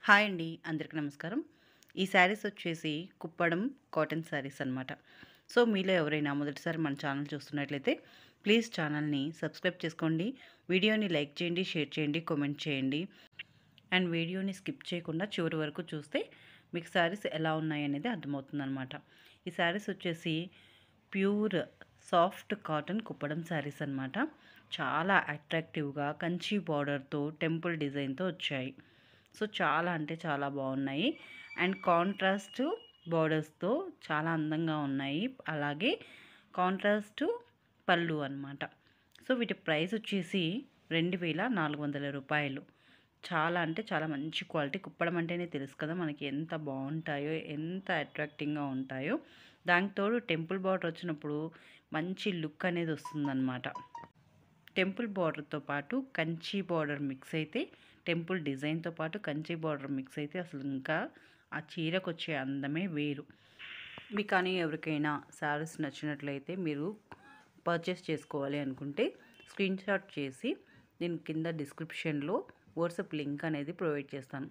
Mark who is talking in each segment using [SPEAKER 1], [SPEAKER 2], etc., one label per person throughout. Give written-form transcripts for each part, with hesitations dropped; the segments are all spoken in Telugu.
[SPEAKER 1] హాయ్ అండి, అందరికీ నమస్కారం. ఈ శారీస్ వచ్చేసి కుప్పడం కాటన్ శారీస్ అనమాట. సో మీలో ఎవరైనా మొదటిసారి మన ఛానల్ చూస్తున్నట్లయితే ప్లీజ్ ఛానల్ని సబ్స్క్రైబ్ చేసుకోండి. వీడియోని లైక్ చేయండి, షేర్ చేయండి, కామెంట్ చేయండి. అండ్ వీడియోని స్కిప్ చేయకుండా చివరి వరకు చూస్తే మీకు శారీస్ ఎలా ఉన్నాయి అనేది అర్థమవుతుందన్నమాట. ఈ శారీస్ వచ్చేసి pure soft cotton Kuppadam saris అనమాట. చాలా అట్రాక్టివ్గా కంచి బార్డర్తో టెంపుల్ డిజైన్తో వచ్చాయి. సో చాలా అంటే చాలా బాగున్నాయి. అండ్ కాంట్రాస్ట్ బార్డర్స్తో చాలా అందంగా ఉన్నాయి. అలాగే కాంట్రాస్ట్ పళ్ళు అనమాట. సో వీటి ప్రైస్ వచ్చేసి 2400 రూపాయలు. చాలా అంటే చాలా మంచి క్వాలిటీ. కుప్పడం అంటేనే తెలుసు కదా మనకి ఎంత బాగుంటాయో, ఎంత అట్రాక్టింగ్గా ఉంటాయో. దానికి తోడు టెంపుల్ బార్డర్ వచ్చినప్పుడు మంచి లుక్ అనేది వస్తుందన్నమాట. టెంపుల్ బార్డర్తో పాటు కంచి బార్డర్ మిక్స్ అయితే, టెంపుల్ డిజైన్తో పాటు కంచి బార్డర్ మిక్స్ అయితే అసలు ఇంకా ఆ చీరకు వచ్చే అందమే వేరు. మీకు కానీ ఎవరికైనా శారీస్ నచ్చినట్లయితే మీరు పర్చేస్ చేసుకోవాలి అనుకుంటే స్క్రీన్ షాట్ చేసి నేను కింద డిస్క్రిప్షన్లో వాట్సాప్ లింక్ అనేది ప్రొవైడ్ చేస్తాను.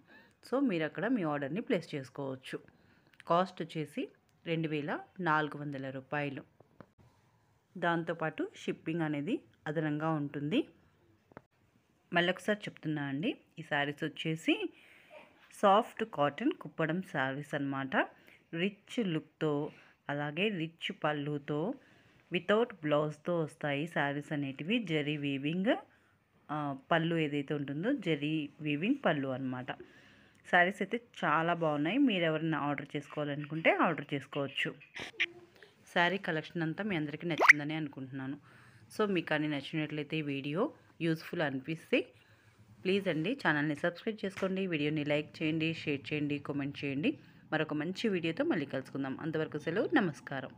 [SPEAKER 1] సో మీరు అక్కడ మీ ఆర్డర్ని ప్లేస్ చేసుకోవచ్చు. కాస్ట్ వచ్చేసి 2400 రూపాయలు. దాంతోపాటు షిప్పింగ్ అనేది అదనంగా ఉంటుంది. మళ్ళొకసారి చెప్తున్నా అండి, ఈ శారీస్ వచ్చేసి సాఫ్ట్ కాటన్ కుప్పడం శారీస్ అనమాట. రిచ్ లుక్తో, అలాగే రిచ్ పళ్ళుతో, వితౌట్ బ్లౌజ్తో వస్తాయి శారీస్ అనేటివి. జరీ వీవింగ్ పళ్ళు ఏదైతే ఉంటుందో జరీ వీవింగ్ పళ్ళు అనమాట. శారీస్ అయితే చాలా బాగున్నాయి. మీరు ఎవరైనా ఆర్డర్ చేసుకోవాలనుకుంటే ఆర్డర్ చేసుకోవచ్చు. శారీ కలెక్షన్ అంతా మీ అందరికీ నచ్చిందని అనుకుంటున్నాను. సో మీకు కానీ నచ్చినట్లయితే ఈ వీడియో యూస్ఫుల్ అనిపిస్తే ప్లీజ్ అండి ఛానల్ని సబ్స్క్రైబ్ చేసుకోండి. వీడియోని లైక్ చేయండి, షేర్ చేయండి, కామెంట్ చేయండి. మరొక మంచి వీడియోతో మళ్ళీ కలుసుకుందాం. అంతవరకు సెలవు. నమస్కారం.